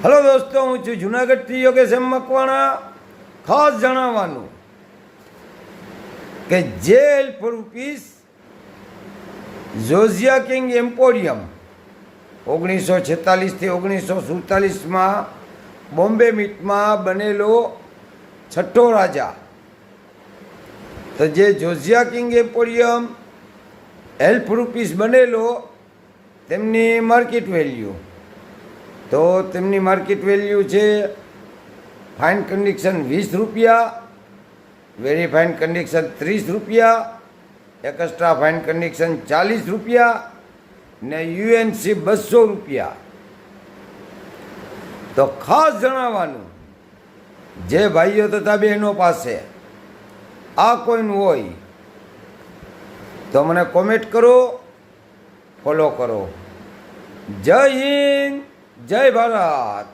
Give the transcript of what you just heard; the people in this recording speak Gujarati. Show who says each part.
Speaker 1: હલો દોસ્તો, હું છું જુનાગઢથી યોગેશ એમ મકવાણા. ખાસ જણાવવાનું કે જેલ ફોર રૂપીસ જોઝિયા કિંગ એમ્પોરિયમ 1946થી 1947માં બોમ્બે મીટમાં બનેલો છઠ્ઠો રાજા. તો જે જોઝિયા કિંગ એમ્પોરિયમ હેલ્પ રૂપીસ બનેલો, તેમની માર્કેટ વેલ્યુ, તો તેમની માર્કેટ વેલ્યુ છે ફાઇન કન્ડિશન 20 રૂપિયા, વેરી ફાઇન કન્ડિશન 30 રૂપિયા, એક્સ્ટ્રા ફાઇન કન્ડિશન 40 રૂપિયા ને યુએનસી 200 રૂપિયા. તો ખાસ જણાવવાનું, જે ભાઈઓ તથા બહેનો પાસે આ કોઈન હોય તો મને કોમેન્ટ કરો, ફોલો કરો. જય હિન્દ, જય ભારત.